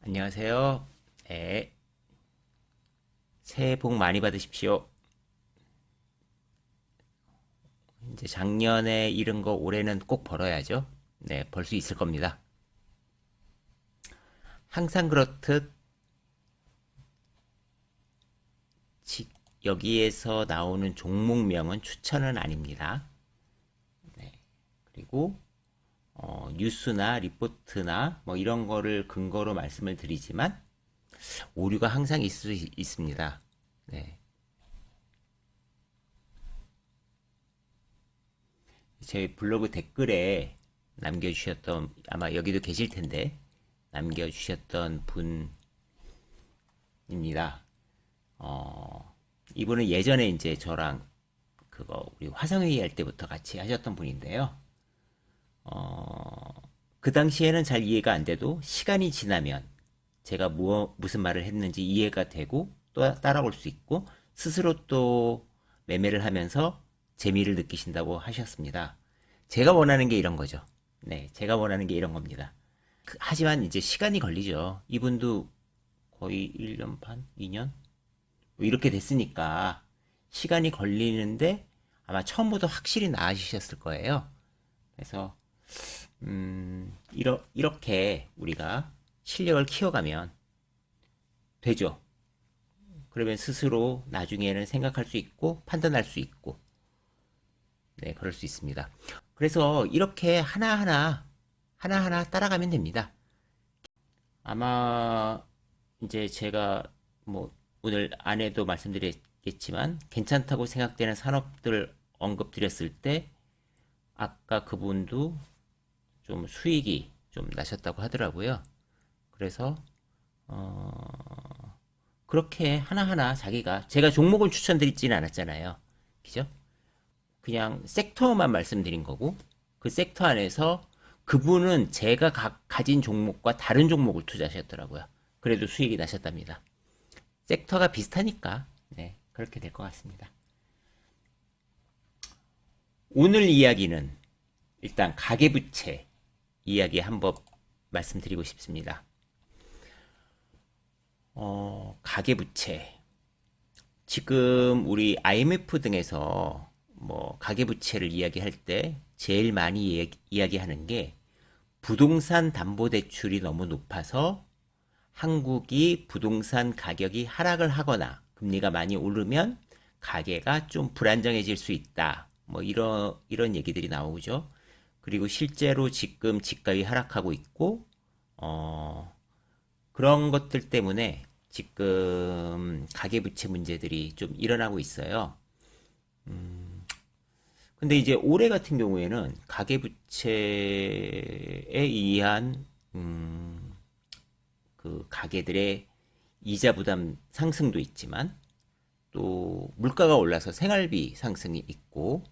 안녕하세요. 네, 새해 복 많이 받으십시오. 이제 작년에 잃은 거 올해는 꼭 벌어야죠. 네, 벌 수 있을 겁니다. 항상 그렇듯 지- 여기에서 나오는 종목명은 추천은 아닙니다. 네, 그리고 뉴스나 리포트나 뭐 이런 거를 근거로 말씀을 드리지만 오류가 항상 있을 수 있습니다. 네, 제 블로그 댓글에 남겨주셨던 아마 여기도 계실 텐데 남겨주셨던 분입니다. 이분은 예전에 이제 저랑 그거 우리 화상회의 할 때부터 같이 하셨던 분인데요. 그 당시에는 잘 이해가 안 돼도 시간이 지나면 제가 무슨 말을 했는지 이해가 되고 또 따라올 수 있고 스스로 또 매매를 하면서 재미를 느끼신다고 하셨습니다. 제가 원하는 게 이런 거죠. 네, 제가 원하는 게 이런 겁니다. 하지만 이제 시간이 걸리죠. 이분도 거의 1년 반, 2년? 뭐 이렇게 됐으니까 시간이 걸리는데 아마 처음보다 확실히 나아지셨을 거예요. 그래서 이렇게 우리가 실력을 키워가면 되죠. 그러면 스스로 나중에는 생각할 수 있고 판단할 수 있고 네, 그럴 수 있습니다. 그래서 이렇게 하나하나 따라가면 됩니다. 아마 이제 제가 뭐 오늘 안에도 말씀드렸겠지만 괜찮다고 생각되는 산업들 언급드렸을 때 아까 그분도 좀 수익이 좀 나셨다고 하더라고요. 그래서 그렇게 하나하나 자기가 제가 종목을 추천드리지는 않았잖아요. 그죠? 그냥 섹터만 말씀드린 거고 그 섹터 안에서 그분은 제가 가진 종목과 다른 종목을 투자하셨더라고요. 그래도 수익이 나셨답니다. 섹터가 비슷하니까 네, 그렇게 될 것 같습니다. 오늘 이야기는 일단 가계부채 이야기 한번 말씀드리고 싶습니다. 가계부채 지금 우리 IMF 등에서 뭐 가계부채를 이야기할 때 제일 많이 이야기하는 게 부동산 담보대출이 너무 높아서 한국이 부동산 가격이 하락을 하거나 금리가 많이 오르면 가계가 좀 불안정해질 수 있다. 뭐 이런 얘기들이 나오죠. 그리고 실제로 지금 집값이 하락하고 있고 그런 것들 때문에 지금 가계부채 문제들이 좀 일어나고 있어요. 근데 이제 올해 같은 경우에는 가계부채에 의한 그 가계들의 이자 부담 상승도 있지만 또 물가가 올라서 생활비 상승이 있고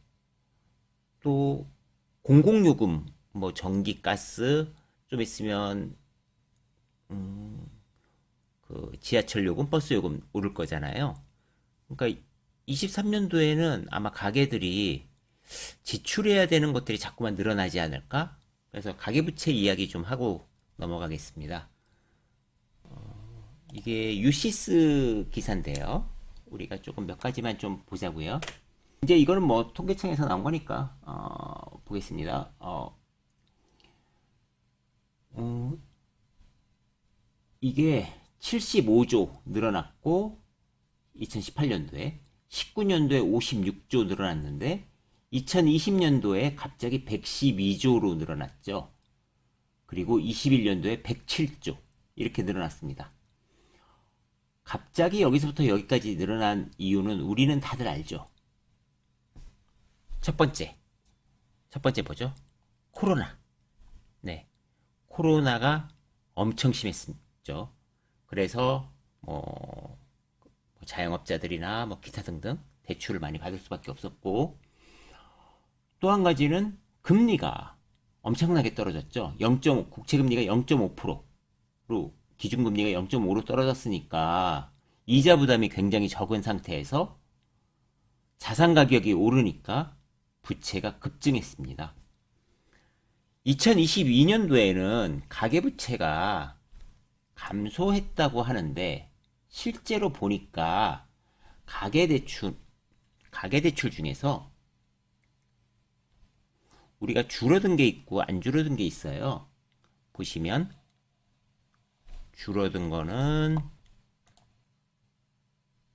또 공공요금 뭐 전기, 가스 좀 있으면 그 지하철 요금, 버스 요금 오를 거잖아요. 그러니까 23년도에는 아마 가게들이 지출해야 되는 것들이 자꾸만 늘어나지 않을까? 그래서 가계부채 이야기 좀 하고 넘어가겠습니다. 이게 유시스 기사인데요. 우리가 조금 몇 가지만 좀 보자고요. 이제 이거는 뭐 통계청에서 나온 거니까 보겠습니다. 어, 이게 75조 늘어났고 2018년도에 19년도에 56조 늘어났는데 2020년도에 갑자기 112조로 늘어났죠. 그리고 21년도에 107조 이렇게 늘어났습니다. 갑자기 여기서부터 여기까지 늘어난 이유는 우리는 다들 알죠. 첫 번째, 첫 번째 뭐죠? 코로나. 네, 코로나가 엄청 심했죠. 그래서 뭐 자영업자들이나 뭐 기타 등등 대출을 많이 받을 수밖에 없었고 또 한 가지는 금리가 엄청나게 떨어졌죠. 0.5, 국채금리가 0.5%로 기준금리가 0.5로 떨어졌으니까 이자 부담이 굉장히 적은 상태에서 자산 가격이 오르니까 부채가 급증했습니다. 2022년도에는 감소했다고 하는데 실제로 보니까 가계대출 중에서 우리가 줄어든 게 있고 안 줄어든 게 있어요. 보시면 줄어든 거는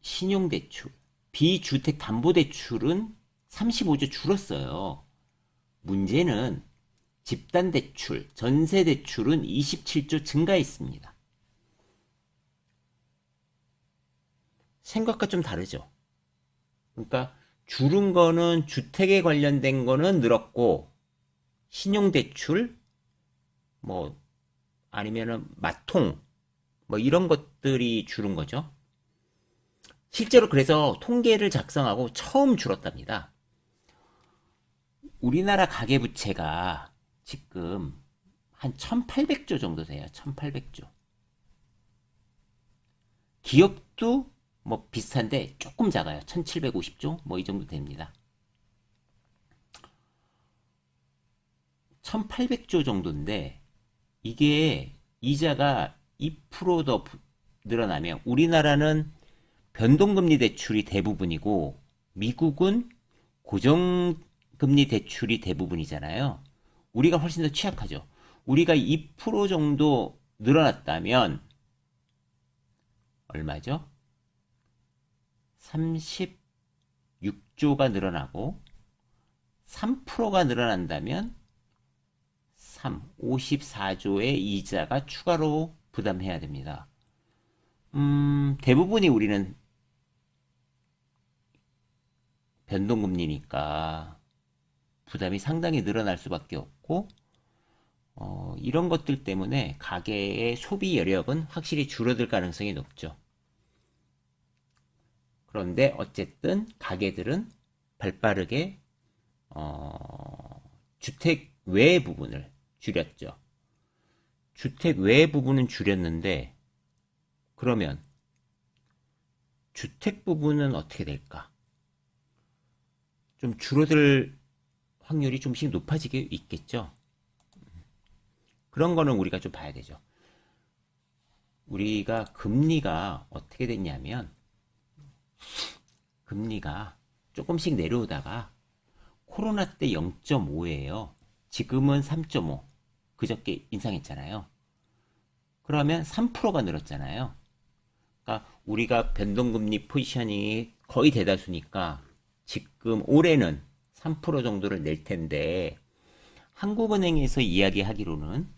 신용대출, 비주택담보대출은 35조 줄었어요. 문제는 집단대출, 전세대출은 27조 증가했습니다. 생각과 좀 다르죠. 그러니까 줄은 거는 주택에 관련된 거는 늘었고 신용대출 뭐 아니면은 마통 뭐 이런 것들이 줄은 거죠. 실제로 그래서 통계를 작성하고 처음 줄었답니다. 우리나라 가계부채가 지금 한 1800조 정도 돼요. 1800조. 기업도 뭐 비슷한데 조금 작아요. 1750조 뭐 이 정도 됩니다. 1800조 정도인데 이게 이자가 2%더 늘어나면 우리나라는 변동금리 대출이 대부분이고 미국은 고정금리 대출이 대부분이잖아요. 우리가 훨씬 더 취약하죠. 우리가 2% 정도 늘어났다면 얼마죠? 36조가 늘어나고 3%가 늘어난다면 54조의 이자가 추가로 부담해야 됩니다. 대부분이 우리는 변동금리니까 부담이 상당히 늘어날 수밖에 없고 이런 것들 때문에 가계의 소비 여력은 확실히 줄어들 가능성이 높죠. 그런데 어쨌든 가계들은 발빠르게 주택 외 부분을 줄였죠. 주택 외 부분은 줄였는데 그러면 주택 부분은 어떻게 될까? 좀 줄어들 확률이 좀씩 높아지게 있겠죠. 그런 거는 우리가 좀 봐야 되죠. 우리가 금리가 어떻게 됐냐면 금리가 조금씩 내려오다가 코로나 때 0.5예요. 지금은 3.5. 그저께 인상했잖아요. 그러면 3%가 늘었잖아요. 그러니까 우리가 변동금리 포지셔닝이 거의 대다수니까 지금 올해는 3% 정도를 낼 텐데 한국은행에서 이야기하기로는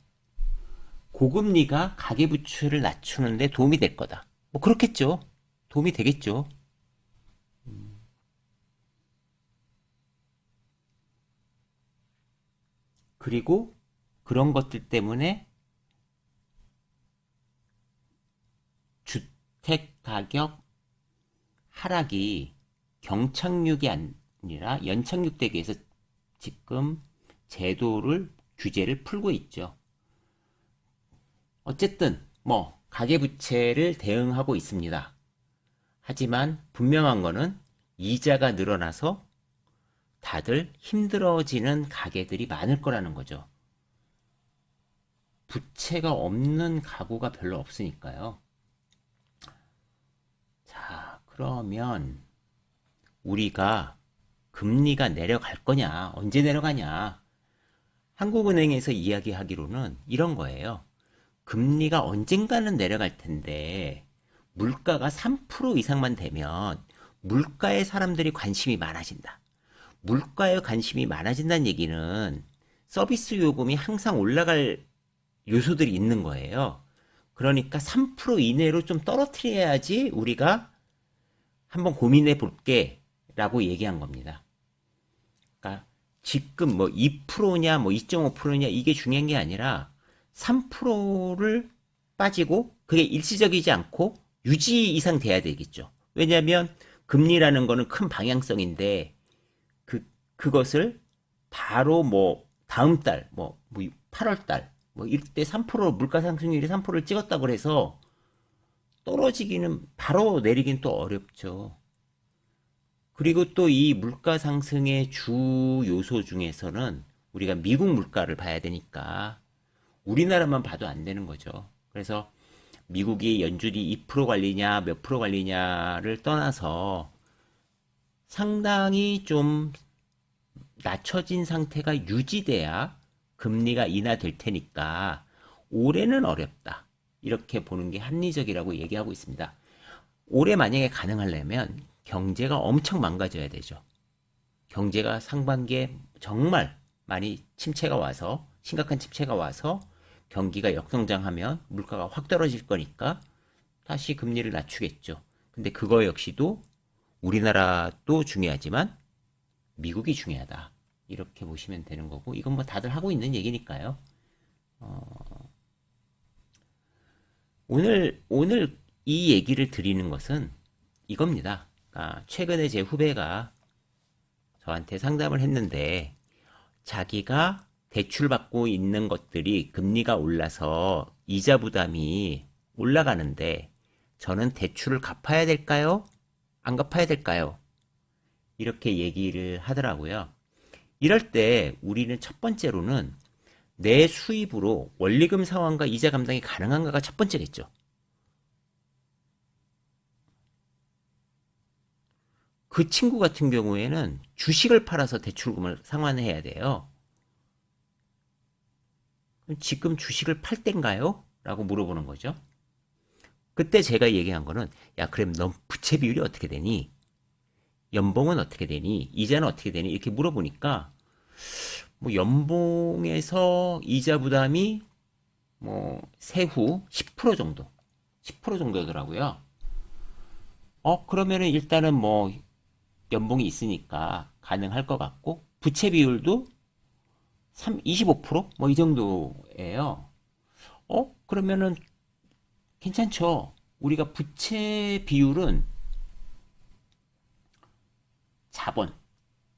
고금리가 가계부채를 낮추는데 도움이 될 거다. 뭐 그렇겠죠. 도움이 되겠죠. 그리고 그런 것들 때문에 주택 가격 하락이 경착륙이 아니라 연착륙되기 위해서 지금 규제를 풀고 있죠. 어쨌든 뭐 가계부채를 대응하고 있습니다. 하지만 분명한 거는 이자가 늘어나서 다들 힘들어지는 가계들이 많을 거라는 거죠. 부채가 없는 가구가 별로 없으니까요. 자, 그러면 우리가 금리가 내려갈 거냐, 언제 내려가냐. 한국은행에서 이야기하기로는 이런 거예요. 금리가 언젠가는 내려갈 텐데 물가가 3% 이상만 되면 물가에 사람들이 관심이 많아진다. 물가에 관심이 많아진다는 얘기는 서비스 요금이 항상 올라갈 요소들이 있는 거예요. 그러니까 3% 이내로 좀 떨어뜨려야지 우리가 한번 고민해 볼게 라고 얘기한 겁니다. 그러니까 지금 뭐 2%냐 뭐 2.5%냐 이게 중요한 게 아니라 3%를 빠지고 그게 일시적이지 않고 유지 이상 돼야 되겠죠. 왜냐하면 금리라는 거는 큰 방향성인데 그것을 바로 뭐 다음 달, 뭐 8월 달, 뭐 이때 3% 물가 상승률이 3%를 찍었다고 해서 떨어지기는 바로 내리긴 또 어렵죠. 그리고 또 이 물가 상승의 주 요소 중에서는 우리가 미국 물가를 봐야 되니까 우리나라만 봐도 안 되는 거죠. 그래서 미국이 연준이 2% 관리냐 몇 프로 관리냐를 떠나서 상당히 좀 낮춰진 상태가 유지돼야 금리가 인하될 테니까 올해는 어렵다. 이렇게 보는 게 합리적이라고 얘기하고 있습니다. 올해 만약에 가능하려면 경제가 엄청 망가져야 되죠. 경제가 상반기에 정말 많이 침체가 와서 심각한 침체가 와서 경기가 역성장하면 물가가 확 떨어질 거니까 다시 금리를 낮추겠죠. 근데 그거 역시도 우리나라도 중요하지만 미국이 중요하다. 이렇게 보시면 되는 거고 이건 뭐 다들 하고 있는 얘기니까요. 오늘 이 얘기를 드리는 것은 이겁니다. 그러니까 최근에 제 후배가 저한테 상담을 했는데 자기가 대출받고 있는 것들이 금리가 올라서 이자 부담이 올라가는데 저는 대출을 갚아야 될까요? 안 갚아야 될까요? 이렇게 얘기를 하더라고요. 이럴 때 우리는 첫 번째로는 내 수입으로 원리금 상환과 이자 감당이 가능한가가 첫 번째겠죠. 그 친구 같은 경우에는 주식을 팔아서 대출금을 상환해야 돼요. 그럼 지금 주식을 팔 땐가요? 라고 물어보는 거죠. 그때 제가 얘기한 거는 야 그럼 넌 부채 비율이 어떻게 되니? 연봉은 어떻게 되니? 이자는 어떻게 되니? 이렇게 물어보니까 뭐 연봉에서 이자 부담이 뭐 세후 10% 정도 10% 정도더라고요. 그러면은 일단은 뭐 연봉이 있으니까 가능할 것 같고 부채 비율도 25%뭐 이 정도예요. 그러면은 괜찮죠. 우리가 부채 비율은 자본,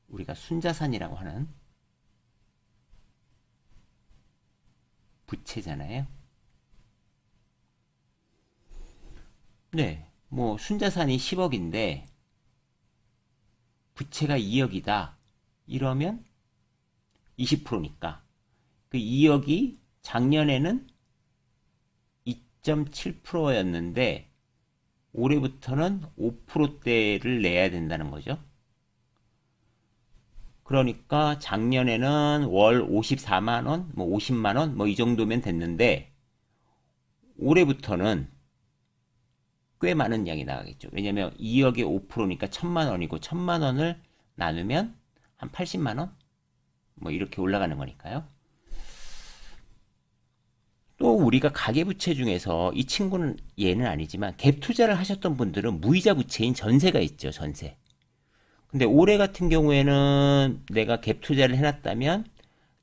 우리가 순자산이라고 하는 부채잖아요. 네, 뭐 순자산이 10억인데 부채가 2억이다. 이러면 20%니까 그 2억이 작년에는 2.7%였는데 올해부터는 5%대를 내야 된다는 거죠. 그러니까 작년에는 월 54만 원, 뭐 50만 원, 뭐 이 정도면 됐는데 올해부터는 꽤 많은 양이 나가겠죠. 왜냐면 2억에 5%니까 1000만 원이고 1000만 원을 나누면 한 80만 원? 뭐 이렇게 올라가는 거니까요. 또 우리가 가계부채 중에서 이 친구는 얘는 아니지만 갭 투자를 하셨던 분들은 무이자 부채인 전세가 있죠. 전세. 근데 올해 같은 경우에는 내가 갭 투자를 해놨다면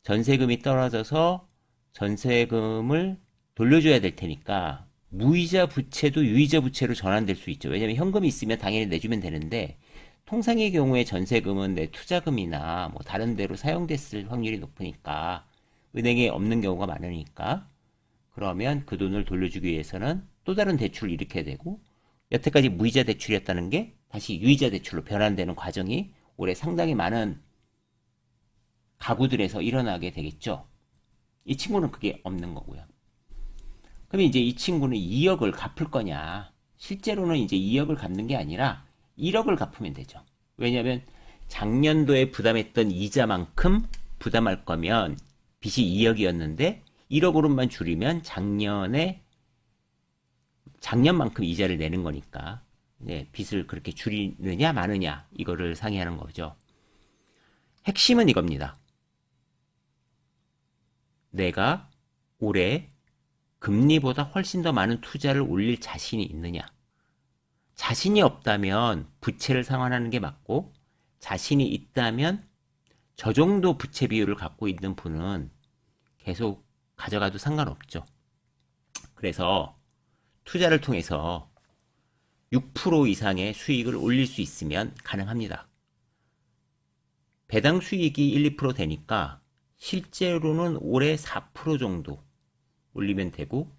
전세금이 떨어져서 전세금을 돌려줘야 될 테니까 무이자 부채도 유이자 부채로 전환될 수 있죠. 왜냐면 현금이 있으면 당연히 내주면 되는데 통상의 경우에 전세금은 내 투자금이나 뭐 다른 데로 사용됐을 확률이 높으니까 은행에 없는 경우가 많으니까 그러면 그 돈을 돌려주기 위해서는 또 다른 대출을 일으켜야 되고 여태까지 무이자 대출이었다는 게 다시 유이자 대출로 변환되는 과정이 올해 상당히 많은 가구들에서 일어나게 되겠죠. 이 친구는 그게 없는 거고요. 그러면 이제 이 친구는 2억을 갚을 거냐? 실제로는 이제 2억을 갚는 게 아니라 1억을 갚으면 되죠. 왜냐하면 작년도에 부담했던 이자만큼 부담할 거면 빚이 2억이었는데 1억으로만 줄이면 작년만큼 이자를 내는 거니까 네, 빚을 그렇게 줄이느냐 마느냐 이거를 상의하는 거죠. 핵심은 이겁니다. 내가 올해 금리보다 훨씬 더 많은 투자를 올릴 자신이 있느냐. 자신이 없다면 부채를 상환하는 게 맞고 자신이 있다면 저 정도 부채 비율을 갖고 있는 분은 계속 가져가도 상관없죠. 그래서 투자를 통해서 6% 이상의 수익을 올릴 수 있으면 가능합니다. 배당 수익이 1, 2% 되니까 실제로는 올해 4% 정도 올리면 되고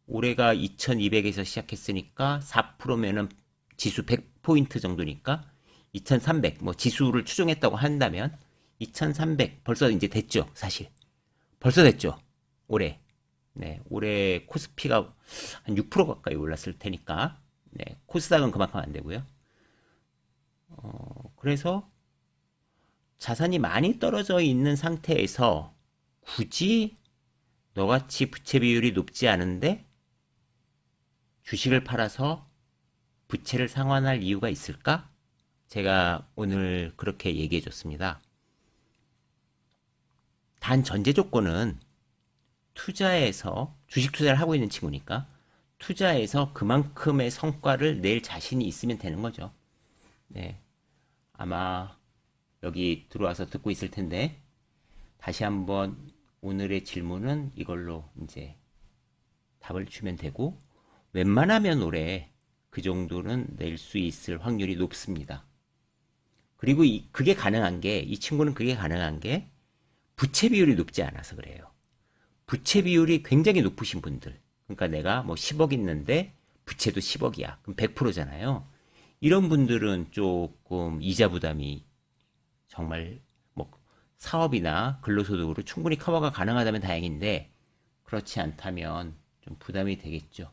올해가 2200에서 시작했으니까 4%면은 지수 100포인트 정도니까 2300, 뭐 지수를 추정했다고 한다면 2300 벌써 이제 됐죠, 사실. 벌써 됐죠, 올해. 네, 올해 코스피가 한 6% 가까이 올랐을 테니까, 네, 코스닥은 그만큼 안 되고요. 그래서 자산이 많이 떨어져 있는 상태에서 굳이 너같이 부채 비율이 높지 않은데 주식을 팔아서 부채를 상환할 이유가 있을까? 제가 오늘 그렇게 얘기해 줬습니다. 단 전제 조건은 투자해서 주식 투자를 하고 있는 친구니까 투자해서 그만큼의 성과를 낼 자신이 있으면 되는 거죠. 네. 아마 여기 들어와서 듣고 있을 텐데 다시 한번 오늘의 질문은 이걸로 이제 답을 주면 되고 웬만하면 올해 그 정도는 낼 수 있을 확률이 높습니다. 그리고 그게 가능한 게, 이 친구는 그게 가능한 게 부채 비율이 높지 않아서 그래요. 부채 비율이 굉장히 높으신 분들. 그러니까 내가 뭐 10억 있는데 부채도 10억이야. 그럼 100%잖아요. 이런 분들은 조금 이자 부담이 정말 뭐 사업이나 근로소득으로 충분히 커버가 가능하다면 다행인데 그렇지 않다면 좀 부담이 되겠죠.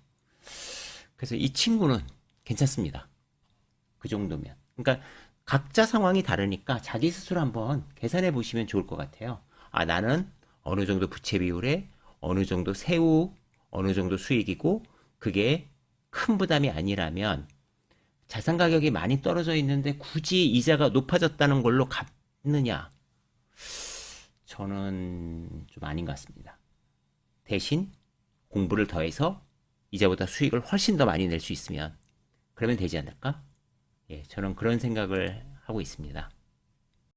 그래서 이 친구는 괜찮습니다. 그 정도면. 그러니까 각자 상황이 다르니까 자기 스스로 한번 계산해 보시면 좋을 것 같아요. 아, 나는 어느 정도 부채 비율에 어느 정도 세후 어느 정도 수익이고 그게 큰 부담이 아니라면 자산 가격이 많이 떨어져 있는데 굳이 이자가 높아졌다는 걸로 갚느냐? 저는 좀 아닌 것 같습니다. 대신 공부를 더해서 이자보다 수익을 훨씬 더 많이 낼 수 있으면 그러면 되지 않을까? 예, 저는 그런 생각을 하고 있습니다.